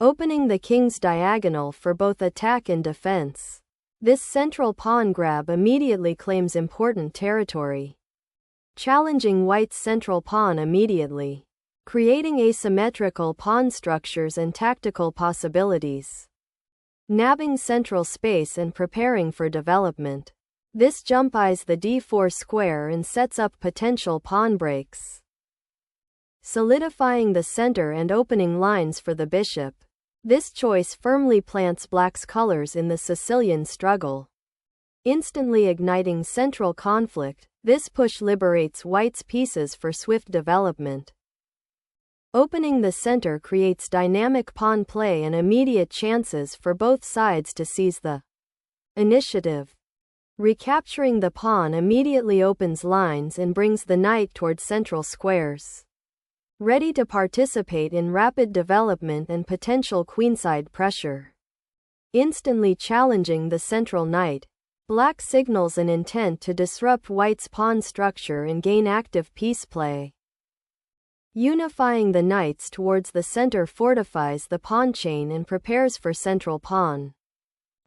opening the king's diagonal for both attack and defense. This central pawn grab immediately claims important territory, challenging white's central pawn immediately, creating asymmetrical pawn structures and tactical possibilities, nabbing central space and preparing for development. This jump eyes the d4 square and sets up potential pawn breaks, solidifying the center and opening lines for the bishop. This choice firmly plants black's colors in the Sicilian struggle, instantly igniting central conflict. This push liberates white's pieces for swift development. Opening the center creates dynamic pawn play and immediate chances for both sides to seize the initiative. Recapturing the pawn immediately opens lines and brings the knight toward central squares, ready to participate in rapid development and potential queenside pressure. Instantly challenging the central knight, black signals an intent to disrupt white's pawn structure and gain active piece play. Unifying the knights towards the center fortifies the pawn chain and prepares for central pawn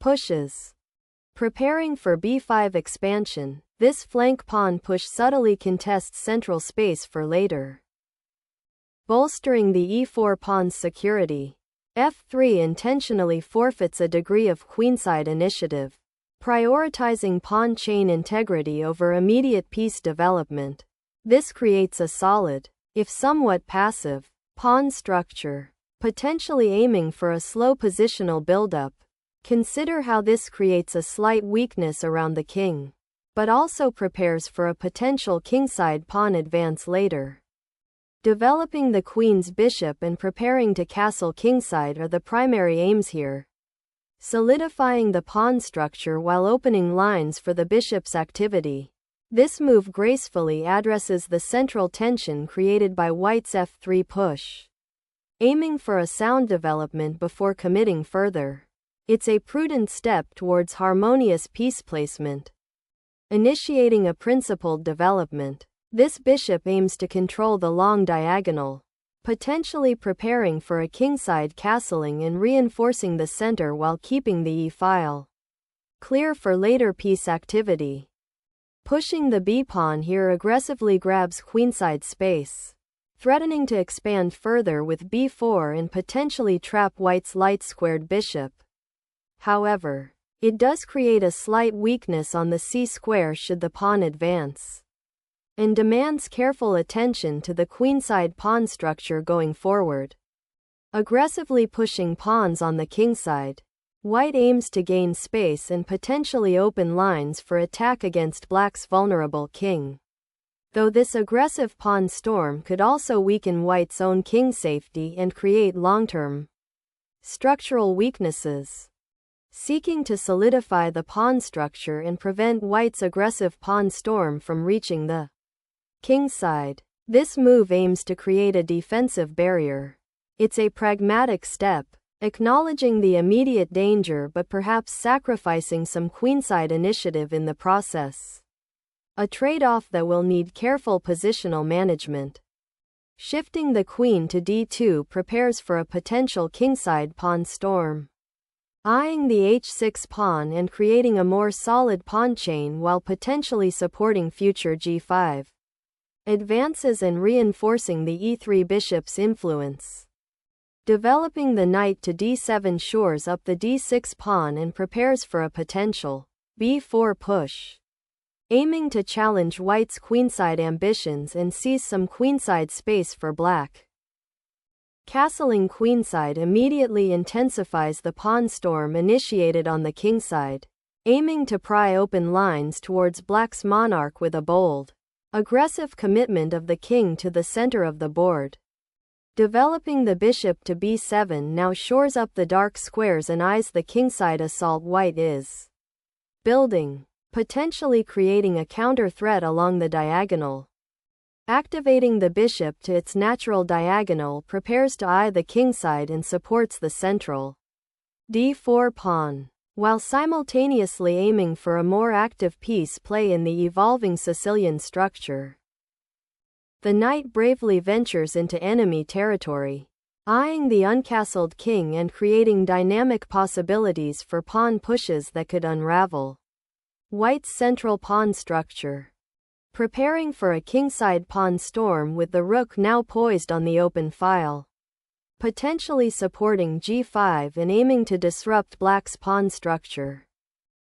pushes. Preparing for b5 expansion, this flank pawn push subtly contests central space for later, bolstering the e4 pawn's security. f3 intentionally forfeits a degree of queenside initiative, prioritizing pawn chain integrity over immediate piece development. This creates a solid, if somewhat passive, pawn structure, potentially aiming for a slow positional buildup. Consider how this creates a slight weakness around the king, but also prepares for a potential kingside pawn advance later. Developing the queen's bishop and preparing to castle kingside are the primary aims here, solidifying the pawn structure while opening lines for the bishop's activity. This move gracefully addresses the central tension created by white's f3 push, aiming for a sound development before committing further. It's a prudent step towards harmonious piece placement, initiating a principled development. This bishop aims to control the long diagonal, potentially preparing for a kingside castling and reinforcing the center while keeping the e-file clear for later piece activity. Pushing the b-pawn here aggressively grabs queenside space, threatening to expand further with b4 and potentially trap white's light-squared bishop. However, it does create a slight weakness on the c-square should the pawn advance, and demands careful attention to the queenside pawn structure going forward. Aggressively pushing pawns on the kingside, white aims to gain space and potentially open lines for attack against black's vulnerable king. Though this aggressive pawn storm could also weaken white's own king safety and create long-term structural weaknesses. Seeking to solidify the pawn structure and prevent white's aggressive pawn storm from reaching the kingside, this move aims to create a defensive barrier. It's a pragmatic step, acknowledging the immediate danger but perhaps sacrificing some queenside initiative in the process. A trade-off that will need careful positional management. Shifting the queen to d2 prepares for a potential kingside pawn storm, eyeing the h6 pawn and creating a more solid pawn chain while potentially supporting future g5 advances and reinforcing the e3 bishop's influence. Developing the knight to d7 shores up the d6 pawn and prepares for a potential b4 push, aiming to challenge white's queenside ambitions and seize some queenside space for black. Castling queenside immediately intensifies the pawn storm initiated on the kingside, aiming to pry open lines towards black's monarch with a bold, aggressive commitment of the king to the center of the board. Developing the bishop to b7 now shores up the dark squares and eyes the kingside assault white is building, potentially creating a counter threat along the diagonal. Activating the bishop to its natural diagonal prepares to eye the kingside and supports the central d4 pawn, while simultaneously aiming for a more active piece play in the evolving Sicilian structure. The knight bravely ventures into enemy territory, eyeing the uncastled king and creating dynamic possibilities for pawn pushes that could unravel White's central pawn structure. Preparing for a kingside pawn storm with the rook now poised on the open file. Potentially supporting g5 and aiming to disrupt Black's pawn structure.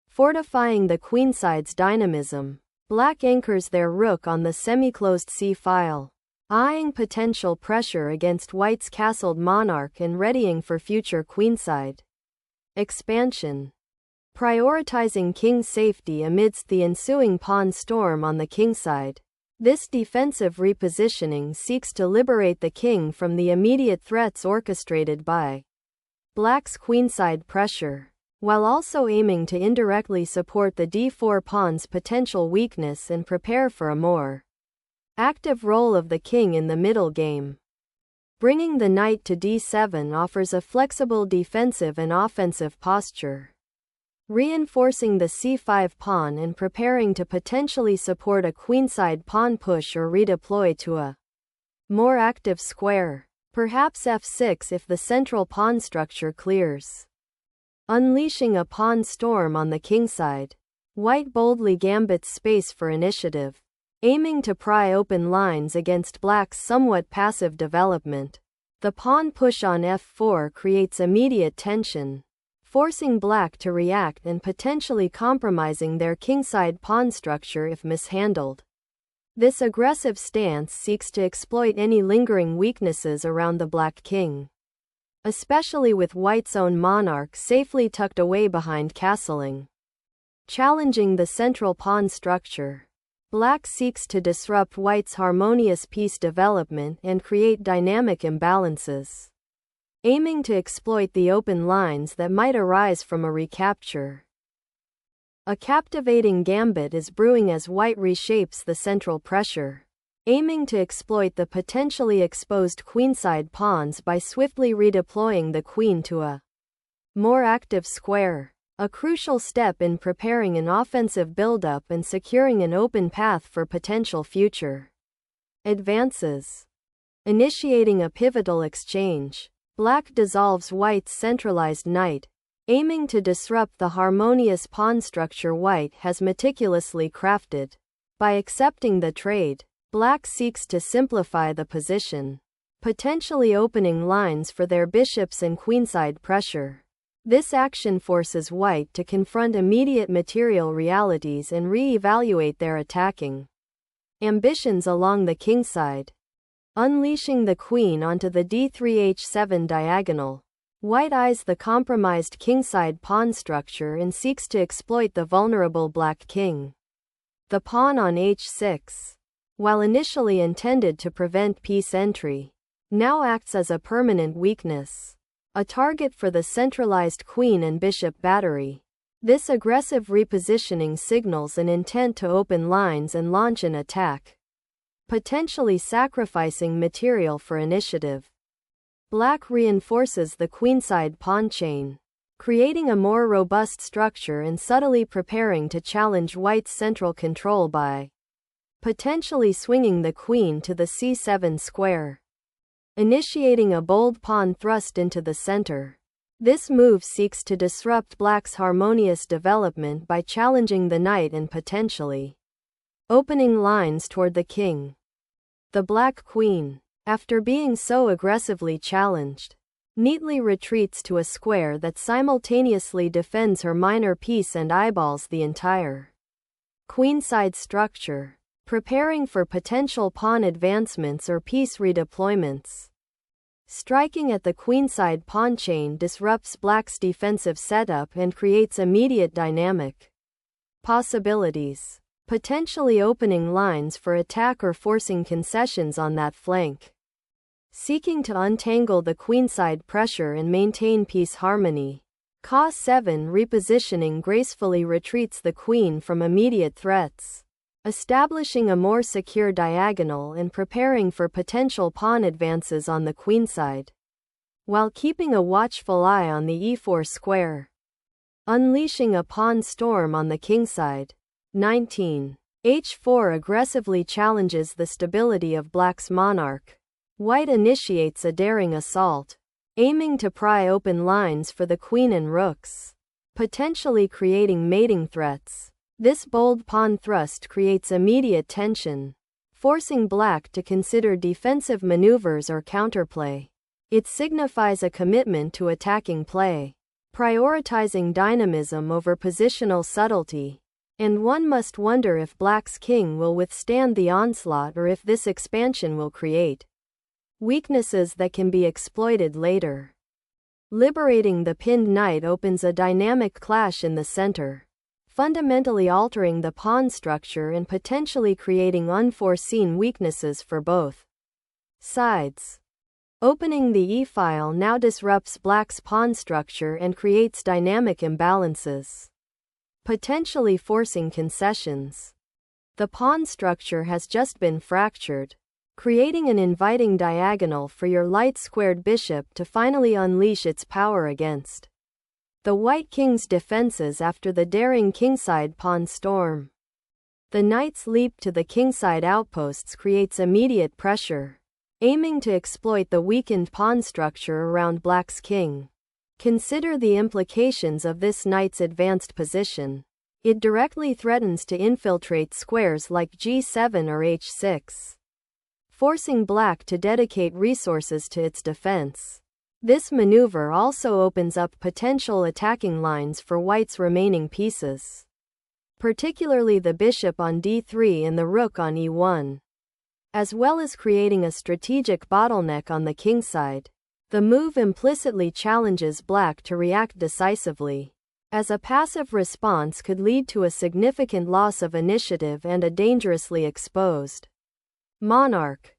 Fortifying the queenside's dynamism. Black anchors their rook on the semi-closed c-file, eyeing potential pressure against White's castled monarch and readying for future queenside expansion. Prioritizing king's safety amidst the ensuing pawn storm on the kingside. This defensive repositioning seeks to liberate the king from the immediate threats orchestrated by Black's queenside pressure, while also aiming to indirectly support the d4 pawn's potential weakness and prepare for a more active role of the king in the middle game. Bringing the knight to d7 offers a flexible defensive and offensive posture, reinforcing the c5 pawn and preparing to potentially support a queenside pawn push or redeploy to a more active square, perhaps f6 if the central pawn structure clears. Unleashing a pawn storm on the kingside. White boldly gambits space for initiative, aiming to pry open lines against Black's somewhat passive development. The pawn push on f4 creates immediate tension, forcing Black to react and potentially compromising their kingside pawn structure if mishandled. This aggressive stance seeks to exploit any lingering weaknesses around the Black king, especially with White's own monarch safely tucked away behind castling. Challenging the central pawn structure. Black seeks to disrupt White's harmonious piece development and create dynamic imbalances, aiming to exploit the open lines that might arise from a recapture. A captivating gambit is brewing as White reshapes the central pressure, aiming to exploit the potentially exposed queenside pawns by swiftly redeploying the queen to a more active square, a crucial step in preparing an offensive build-up and securing an open path for potential future advances. Initiating a pivotal exchange. Black dissolves White's centralized knight, aiming to disrupt the harmonious pawn structure White has meticulously crafted. By accepting the trade, Black seeks to simplify the position, potentially opening lines for their bishops and queenside pressure. This action forces White to confront immediate material realities and re-evaluate their attacking ambitions along the kingside. Unleashing the queen onto the d3-h7 diagonal. White eyes the compromised kingside pawn structure and seeks to exploit the vulnerable Black king. The pawn on h6, while initially intended to prevent piece entry, now acts as a permanent weakness, a target for the centralized queen and bishop battery. This aggressive repositioning signals an intent to open lines and launch an attack, potentially sacrificing material for initiative. Black reinforces the queenside pawn chain, creating a more robust structure and subtly preparing to challenge White's central control by potentially swinging the queen to the c7 square, initiating a bold pawn thrust into the center. This move seeks to disrupt Black's harmonious development by challenging the knight and potentially opening lines toward the king. The Black queen, after being so aggressively challenged, neatly retreats to a square that simultaneously defends her minor piece and eyeballs the entire queenside structure, preparing for potential pawn advancements or piece redeployments. Striking at the queenside pawn chain disrupts Black's defensive setup and creates immediate dynamic possibilities, potentially opening lines for attack or forcing concessions on that flank. Seeking to untangle the queenside pressure and maintain piece harmony, Ca7 repositioning gracefully retreats the queen from immediate threats, establishing a more secure diagonal and preparing for potential pawn advances on the queenside, while keeping a watchful eye on the e4 square. Unleashing a pawn storm on the kingside. 19. h4 aggressively challenges the stability of Black's monarch, White initiates a daring assault, aiming to pry open lines for the queen and rooks, potentially creating mating threats. This bold pawn thrust creates immediate tension, forcing black to consider defensive maneuvers or counterplay. It signifies a commitment to attacking play, prioritizing dynamism over positional subtlety. And one must wonder if black's king will withstand the onslaught or if this expansion will create weaknesses that can be exploited later. Liberating the pinned knight opens a dynamic clash in the center, fundamentally altering the pawn structure and potentially creating unforeseen weaknesses for both sides. Opening the e-file now disrupts black's pawn structure and creates dynamic imbalances, potentially forcing concessions. The pawn structure has just been fractured, creating an inviting diagonal for your light-squared bishop to finally unleash its power against the white king's defenses after the daring kingside pawn storm. The knight's leap to the kingside outposts creates immediate pressure, aiming to exploit the weakened pawn structure around black's king. Consider the implications of this knight's advanced position. It directly threatens to infiltrate squares like g7 or h6, forcing black to dedicate resources to its defense. This maneuver also opens up potential attacking lines for white's remaining pieces, particularly the bishop on d3 and the rook on e1, as well as creating a strategic bottleneck on the kingside. The move implicitly challenges black to react decisively, as a passive response could lead to a significant loss of initiative and a dangerously exposed monarch.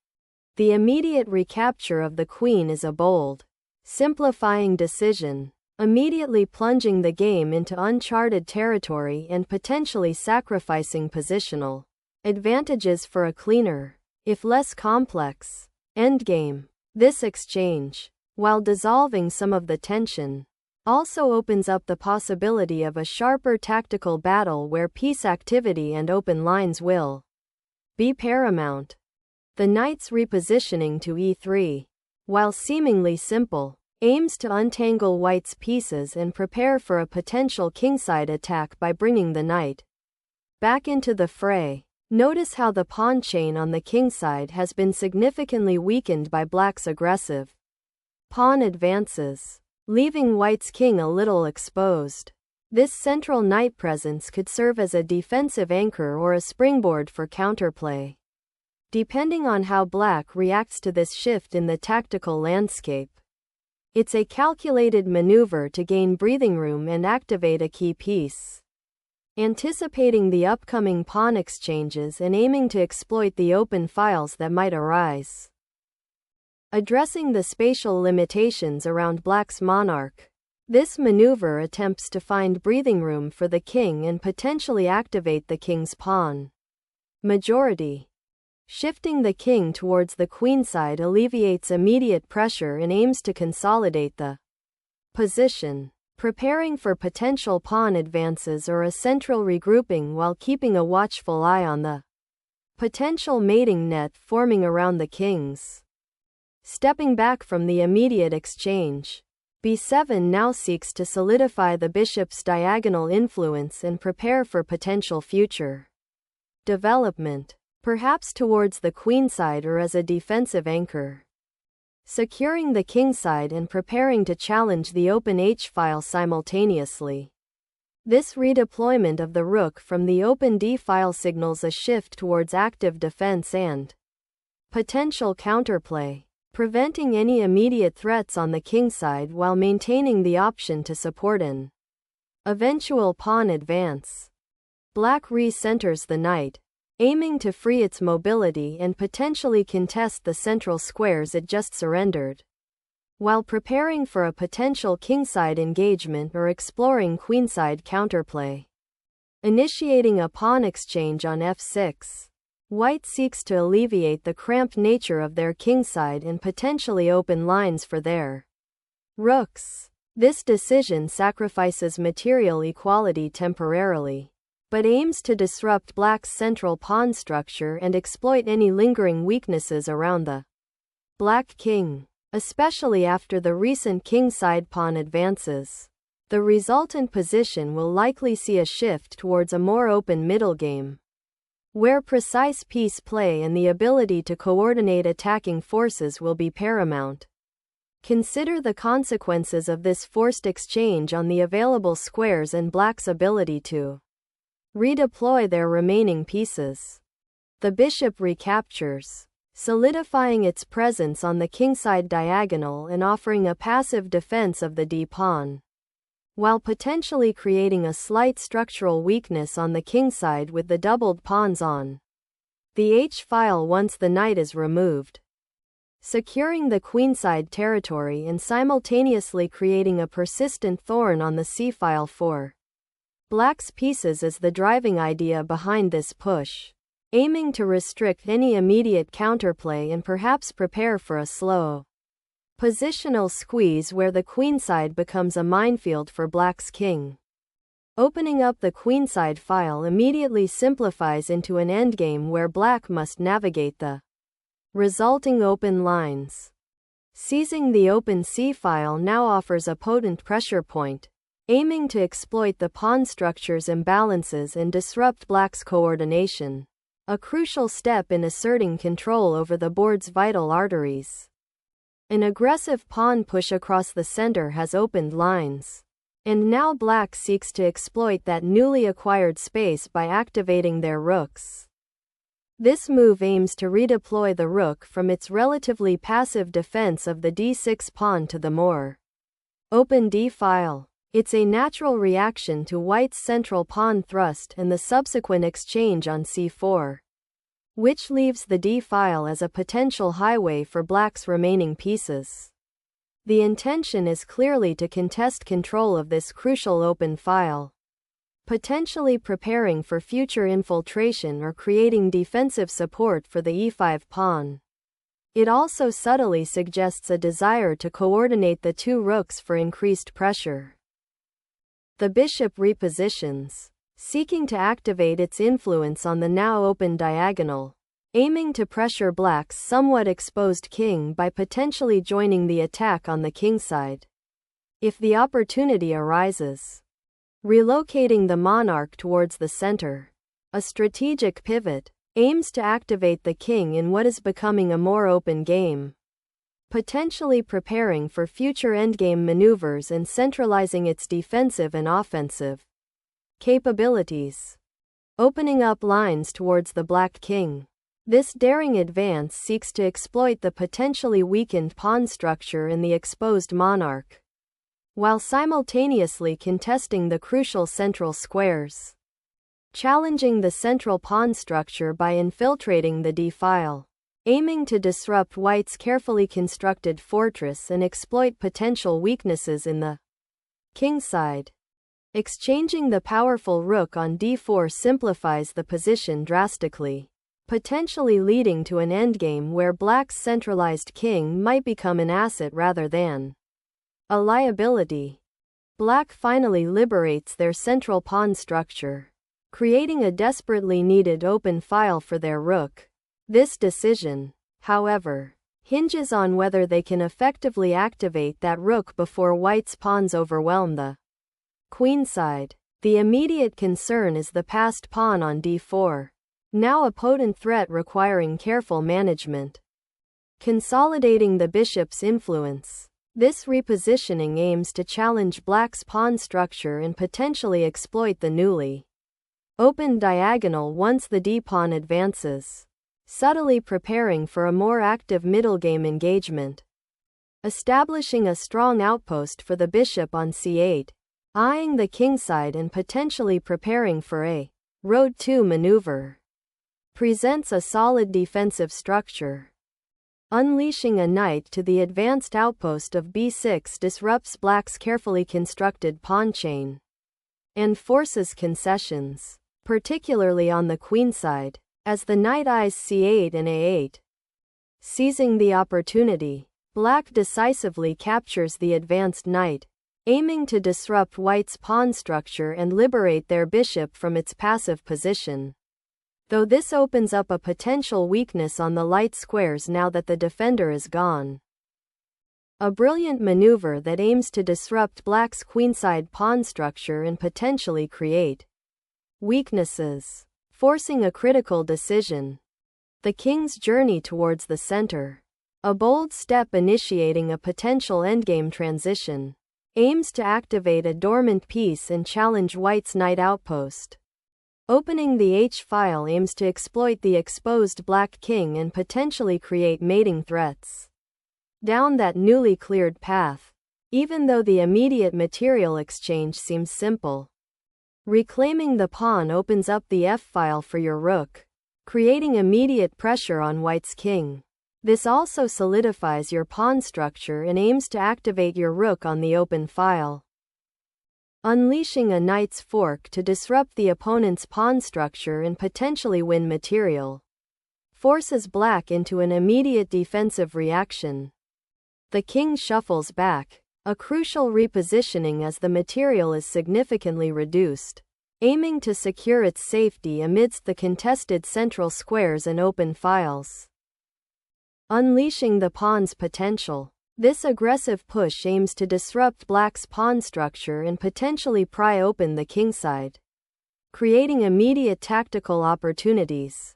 The immediate recapture of the queen is a bold, simplifying decision, immediately plunging the game into uncharted territory and potentially sacrificing positional advantages for a cleaner, if less complex, endgame. This exchange, while dissolving some of the tension, also opens up the possibility of a sharper tactical battle where piece activity and open lines will be paramount. The knight's repositioning to e3, while seemingly simple, aims to untangle white's pieces and prepare for a potential kingside attack by bringing the knight back into the fray. Notice how the pawn chain on the kingside has been significantly weakened by black's aggressive pawn advances, leaving white's king a little exposed. This central knight presence could serve as a defensive anchor or a springboard for counterplay, depending on how black reacts to this shift in the tactical landscape. It's a calculated maneuver to gain breathing room and activate a key piece, anticipating the upcoming pawn exchanges and aiming to exploit the open files that might arise. Addressing the spatial limitations around black's monarch, this maneuver attempts to find breathing room for the king and potentially activate the king's pawn majority. Shifting the king towards the queenside alleviates immediate pressure and aims to consolidate the position, preparing for potential pawn advances or a central regrouping while keeping a watchful eye on the potential mating net forming around the kings. Stepping back from the immediate exchange, b7 now seeks to solidify the bishop's diagonal influence and prepare for potential future development, perhaps towards the queenside or as a defensive anchor. Securing the kingside and preparing to challenge the open h-file simultaneously. This redeployment of the rook from the open d-file signals a shift towards active defense and potential counterplay, preventing any immediate threats on the kingside while maintaining the option to support an eventual pawn advance. Black re-centers the knight, aiming to free its mobility and potentially contest the central squares it just surrendered, while preparing for a potential kingside engagement or exploring queenside counterplay. Initiating a pawn exchange on f6, white seeks to alleviate the cramped nature of their kingside and potentially open lines for their rooks. This decision sacrifices material equality temporarily, but aims to disrupt black's central pawn structure and exploit any lingering weaknesses around the Black king. Especially after the recent kingside pawn advances, the resultant position will likely see a shift towards a more open middle game, where precise piece play and the ability to coordinate attacking forces will be paramount. Consider the consequences of this forced exchange on the available squares and black's ability to redeploy their remaining pieces. The bishop recaptures, solidifying its presence on the kingside diagonal and offering a passive defense of the d-pawn, while potentially creating a slight structural weakness on the kingside with the doubled pawns on the h-file once the knight is removed, securing the queenside territory and simultaneously creating a persistent thorn on the c-file for black's pieces is the driving idea behind this push, aiming to restrict any immediate counterplay and perhaps prepare for a slow positional squeeze where the queenside becomes a minefield for black's king. Opening up the queenside file immediately simplifies into an endgame where black must navigate the resulting open lines. Seizing the open c-file now offers a potent pressure point, aiming to exploit the pawn structure's imbalances and disrupt black's coordination, a crucial step in asserting control over the board's vital arteries. An aggressive pawn push across the center has opened lines, and now black seeks to exploit that newly acquired space by activating their rooks. This move aims to redeploy the rook from its relatively passive defense of the d6 pawn to the more open d-file. It's a natural reaction to white's central pawn thrust and the subsequent exchange on c4, which leaves the d-file as a potential highway for black's remaining pieces. The intention is clearly to contest control of this crucial open file, potentially preparing for future infiltration or creating defensive support for the e5 pawn. It also subtly suggests a desire to coordinate the two rooks for increased pressure. The bishop repositions, seeking to activate its influence on the now open diagonal, aiming to pressure black's somewhat exposed king by potentially joining the attack on the kingside, if the opportunity arises. Relocating the monarch towards the center, a strategic pivot, aims to activate the king in what is becoming a more open game, potentially preparing for future endgame maneuvers and centralizing its defensive and offensive capabilities. Opening up lines towards the black king. This daring advance seeks to exploit the potentially weakened pawn structure in the exposed monarch, while simultaneously contesting the crucial central squares, challenging the central pawn structure by infiltrating the d-file, aiming to disrupt white's carefully constructed fortress and exploit potential weaknesses in the kingside. Exchanging the powerful rook on d4 simplifies the position drastically, potentially leading to an endgame where black's centralized king might become an asset rather than a liability. Black finally liberates their central pawn structure, creating a desperately needed open file for their rook. This decision, however, hinges on whether they can effectively activate that rook before white's pawns overwhelm the queenside. The immediate concern is the passed pawn on d4, now a potent threat requiring careful management. Consolidating the bishop's influence. This repositioning aims to challenge black's pawn structure and potentially exploit the newly open diagonal once the d-pawn advances, subtly preparing for a more active middle game engagement. Establishing a strong outpost for the bishop on c8, eyeing the kingside and potentially preparing for a road 2 maneuver, presents a solid defensive structure. Unleashing a knight to the advanced outpost of b6 disrupts black's carefully constructed pawn chain and forces concessions, particularly on the queenside, as the knight eyes c8 and a8. Seizing the opportunity, black decisively captures the advanced knight, aiming to disrupt white's pawn structure and liberate their bishop from its passive position. though this opens up a potential weakness on the light squares now that the defender is gone. A brilliant maneuver that aims to disrupt black's queenside pawn structure and potentially create weaknesses, forcing a critical decision. The king's journey towards the center, a bold step initiating a potential endgame transition, aims to activate a dormant piece and challenge white's knight outpost. Opening the h-file aims to exploit the exposed black king and potentially create mating threats down that newly cleared path, even though the immediate material exchange seems simple. Reclaiming the pawn opens up the f-file for your rook, creating immediate pressure on white's king. This also solidifies your pawn structure and aims to activate your rook on the open file. Unleashing a knight's fork to disrupt the opponent's pawn structure and potentially win material, forces black into an immediate defensive reaction. The king shuffles back, a crucial repositioning as the material is significantly reduced, aiming to secure its safety amidst the contested central squares and open files. Unleashing the pawn's potential. This aggressive push aims to disrupt black's pawn structure and potentially pry open the kingside, creating immediate tactical opportunities.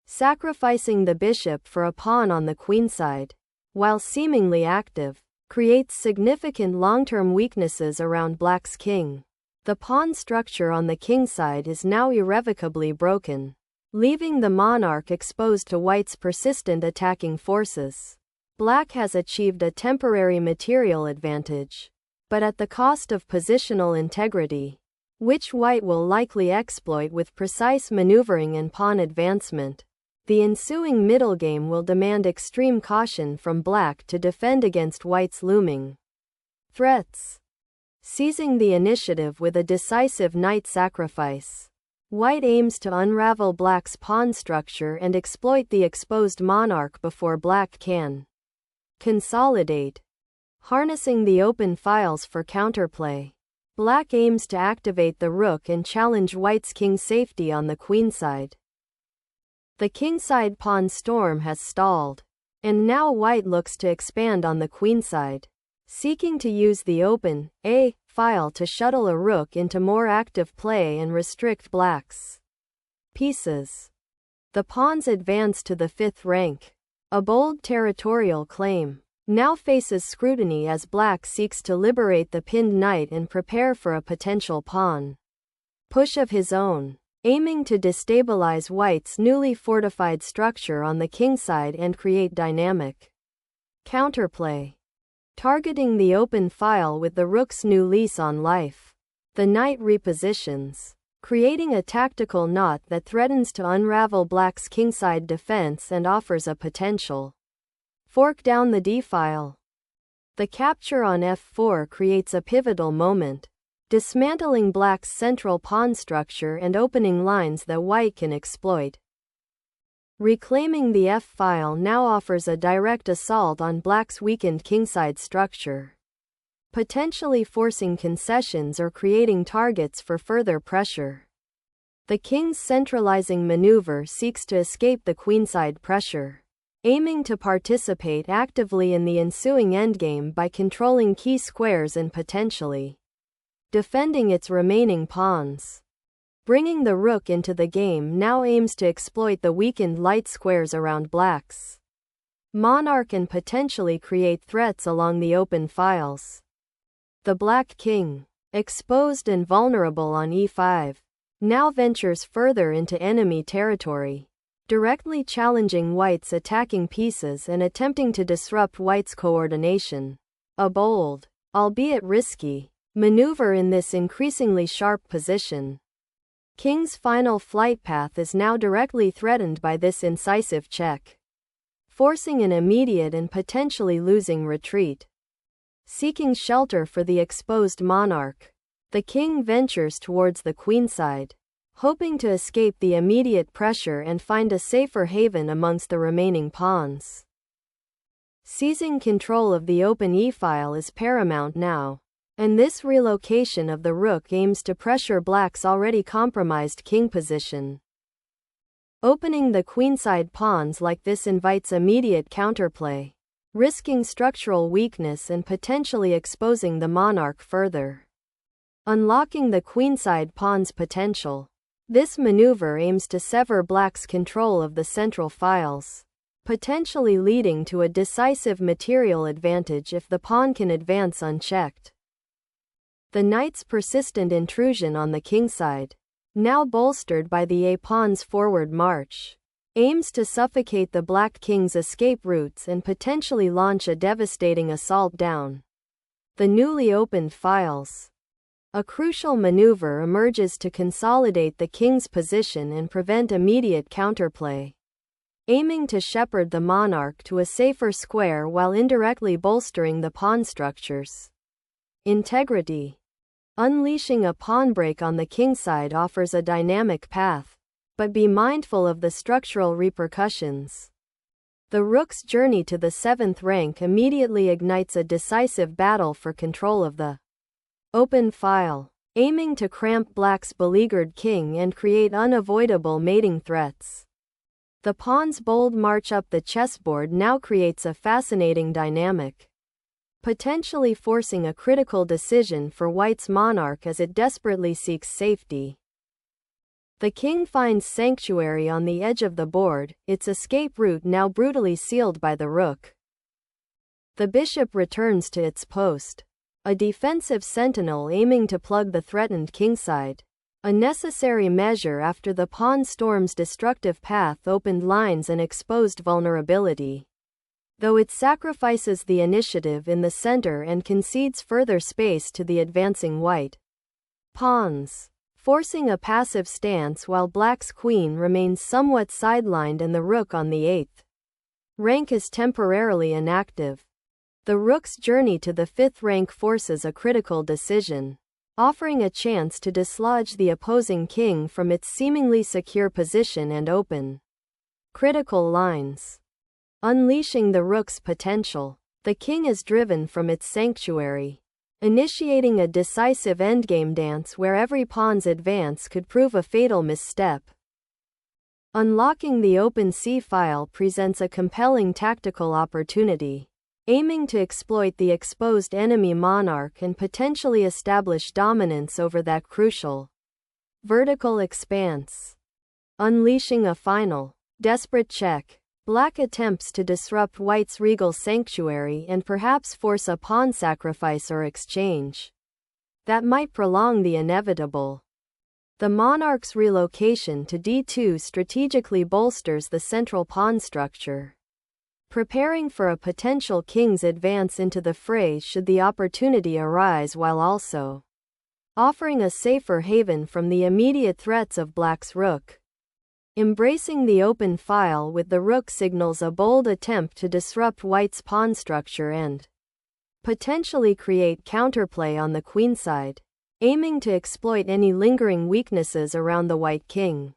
Sacrificing the bishop for a pawn on the queenside, while seemingly active, creates significant long-term weaknesses around black's king. The pawn structure on the kingside is now irrevocably broken, leaving the monarch exposed to white's persistent attacking forces. Black has achieved a temporary material advantage, but at the cost of positional integrity, which white will likely exploit with precise maneuvering and pawn advancement. The ensuing middle game will demand extreme caution from black to defend against white's looming threats. Seizing the initiative with a decisive knight sacrifice, white aims to unravel black's pawn structure and exploit the exposed monarch before black can consolidate. Harnessing the open files for counterplay, black aims to activate the rook and challenge white's king safety on the queenside. The kingside pawn storm has stalled, and now white looks to expand on the queenside, seeking to use the open a-file to shuttle a rook into more active play and restrict black's pieces. The pawns advance to the 5th rank, a bold territorial claim, now faces scrutiny as black seeks to liberate the pinned knight and prepare for a potential pawn push of his own, aiming to destabilize white's newly fortified structure on the kingside and create dynamic counterplay. Targeting the open file with the rook's new lease on life, the knight repositions, creating a tactical knot that threatens to unravel black's kingside defense and offers a potential fork down the d-file. The capture on f4 creates a pivotal moment, dismantling black's central pawn structure and opening lines that white can exploit. Reclaiming the f-file now offers a direct assault on black's weakened kingside structure, potentially forcing concessions or creating targets for further pressure. The king's centralizing maneuver seeks to escape the queenside pressure, aiming to participate actively in the ensuing endgame by controlling key squares and potentially defending its remaining pawns. Bringing the rook into the game now aims to exploit the weakened light squares around black's monarch and potentially create threats along the open files. The black king, exposed and vulnerable on e5, now ventures further into enemy territory, directly challenging white's attacking pieces and attempting to disrupt white's coordination. A bold, albeit risky, maneuver in this increasingly sharp position. King's final flight path is now directly threatened by this incisive check, forcing an immediate and potentially losing retreat. Seeking shelter for the exposed monarch, the king ventures towards the queenside, hoping to escape the immediate pressure and find a safer haven amongst the remaining pawns. Seizing control of the open e-file is paramount now, and this relocation of the rook aims to pressure black's already compromised king position. Opening the queenside pawns like this invites immediate counterplay, risking structural weakness and potentially exposing the monarch further. Unlocking the queenside pawn's potential. This maneuver aims to sever black's control of the central files, potentially leading to a decisive material advantage if the pawn can advance unchecked. The knight's persistent intrusion on the kingside, now bolstered by the a-pawn's forward march, aims to suffocate the black king's escape routes and potentially launch a devastating assault down the newly opened files. A crucial maneuver emerges to consolidate the king's position and prevent immediate counterplay, aiming to shepherd the monarch to a safer square while indirectly bolstering the pawn structure's integrity. Unleashing a pawn break on the kingside offers a dynamic path, but be mindful of the structural repercussions. The rook's journey to the 7th rank immediately ignites a decisive battle for control of the open file, aiming to cramp black's beleaguered king and create unavoidable mating threats. The pawn's bold march up the chessboard now creates a fascinating dynamic, potentially forcing a critical decision for white's monarch as it desperately seeks safety. The king finds sanctuary on the edge of the board, its escape route now brutally sealed by the rook. The bishop returns to its post, a defensive sentinel aiming to plug the threatened kingside, a necessary measure after the pawn storm's destructive path opened lines and exposed vulnerability. Though it sacrifices the initiative in the center and concedes further space to the advancing white pawns, forcing a passive stance while black's queen remains somewhat sidelined and the rook on the 8th rank is temporarily inactive. The rook's journey to the 5th rank forces a critical decision, offering a chance to dislodge the opposing king from its seemingly secure position and open critical lines. Unleashing the rook's potential, the king is driven from its sanctuary, initiating a decisive endgame dance where every pawn's advance could prove a fatal misstep. Unlocking the open c-file presents a compelling tactical opportunity, aiming to exploit the exposed enemy monarch and potentially establish dominance over that crucial vertical expanse. Unleashing a final, desperate check. Black attempts to disrupt white's regal sanctuary and perhaps force a pawn sacrifice or exchange that might prolong the inevitable. The monarch's relocation to d2 strategically bolsters the central pawn structure, preparing for a potential king's advance into the fray should the opportunity arise, while also offering a safer haven from the immediate threats of black's rook. Embracing the open file with the rook signals a bold attempt to disrupt white's pawn structure and potentially create counterplay on the queenside, aiming to exploit any lingering weaknesses around the white king.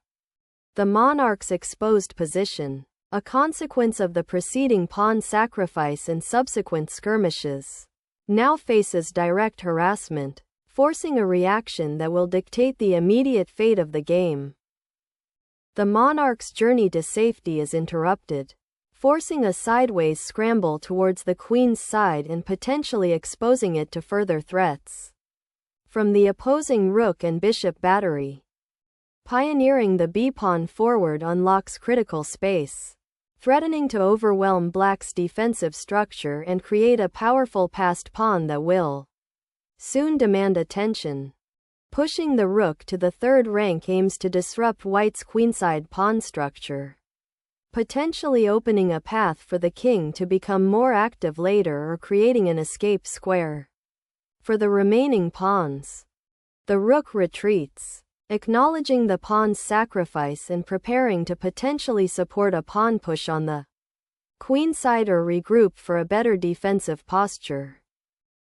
The monarch's exposed position, a consequence of the preceding pawn sacrifice and subsequent skirmishes, now faces direct harassment, forcing a reaction that will dictate the immediate fate of the game. The monarch's journey to safety is interrupted, forcing a sideways scramble towards the queen's side and potentially exposing it to further threats from the opposing rook and bishop battery. Pioneering the b-pawn forward unlocks critical space, threatening to overwhelm black's defensive structure and create a powerful passed pawn that will soon demand attention. Pushing the rook to the 3rd rank aims to disrupt white's queenside pawn structure, potentially opening a path for the king to become more active later or creating an escape square for the remaining pawns. The rook retreats, acknowledging the pawn's sacrifice and preparing to potentially support a pawn push on the queenside or regroup for a better defensive posture.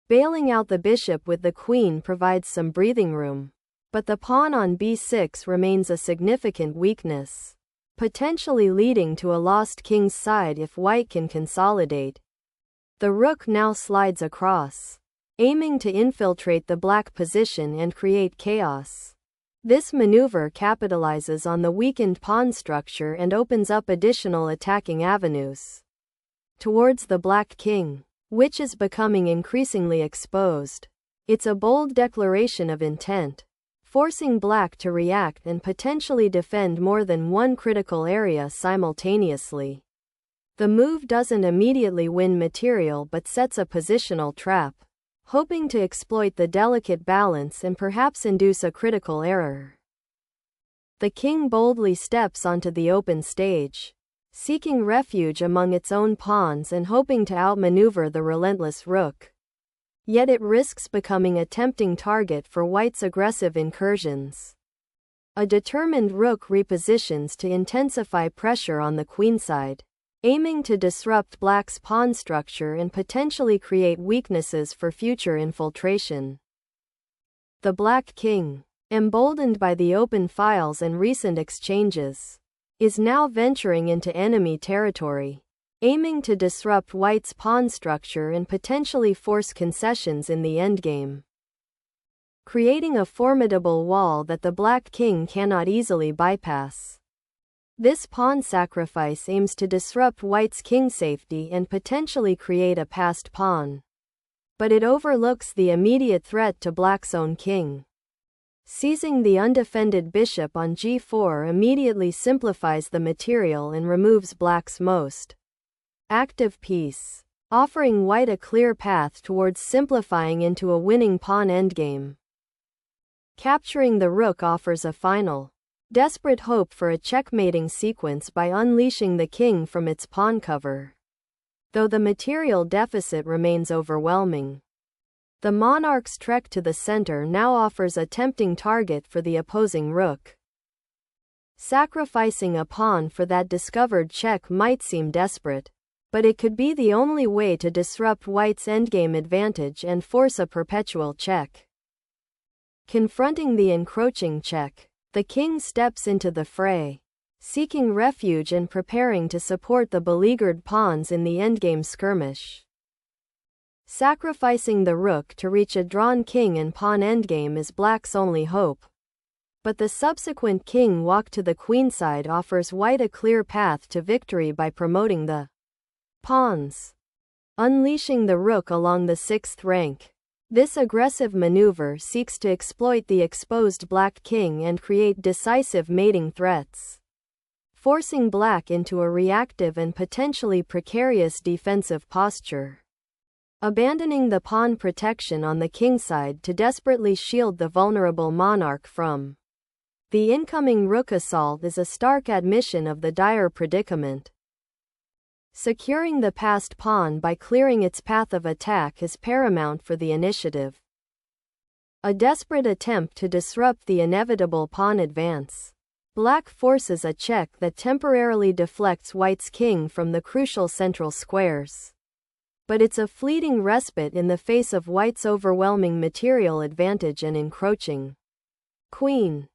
Bailing out the bishop with the queen provides some breathing room, but the pawn on b6 remains a significant weakness, potentially leading to a lost king's side if white can consolidate. The rook now slides across, aiming to infiltrate the black position and create chaos. This maneuver capitalizes on the weakened pawn structure and opens up additional attacking avenues towards the black king, which is becoming increasingly exposed. It's a bold declaration of intent, forcing black to react and potentially defend more than one critical area simultaneously. The move doesn't immediately win material but sets a positional trap, hoping to exploit the delicate balance and perhaps induce a critical error. The king boldly steps onto the open stage, seeking refuge among its own pawns and hoping to outmaneuver the relentless rook. Yet it risks becoming a tempting target for white's aggressive incursions. A determined rook repositions to intensify pressure on the queenside, aiming to disrupt black's pawn structure and potentially create weaknesses for future infiltration. The black king, emboldened by the open files and recent exchanges, is now venturing into enemy territory, aiming to disrupt white's pawn structure and potentially force concessions in the endgame, creating a formidable wall that the black king cannot easily bypass. This pawn sacrifice aims to disrupt white's king safety and potentially create a passed pawn. But it overlooks the immediate threat to black's own king. Seizing the undefended bishop on g4 immediately simplifies the material and removes black's most active piece, offering white a clear path towards simplifying into a winning pawn endgame. Capturing the rook offers a final, desperate hope for a checkmating sequence by unleashing the king from its pawn cover. Though the material deficit remains overwhelming, the monarch's trek to the center now offers a tempting target for the opposing rook. Sacrificing a pawn for that discovered check might seem desperate, but it could be the only way to disrupt white's endgame advantage and force a perpetual check. Confronting the encroaching check, the king steps into the fray, seeking refuge and preparing to support the beleaguered pawns in the endgame skirmish. Sacrificing the rook to reach a drawn king and pawn endgame is black's only hope. But the subsequent king walk to the queenside offers white a clear path to victory by promoting the pawns, unleashing the rook along the sixth rank. This aggressive maneuver seeks to exploit the exposed black king and create decisive mating threats, forcing black into a reactive and potentially precarious defensive posture. Abandoning the pawn protection on the kingside to desperately shield the vulnerable monarch from the incoming rook assault is a stark admission of the dire predicament. Securing the passed pawn by clearing its path of attack is paramount for the initiative. A desperate attempt to disrupt the inevitable pawn advance. Black forces a check that temporarily deflects white's king from the crucial central squares. But it's a fleeting respite in the face of white's overwhelming material advantage and encroaching queen.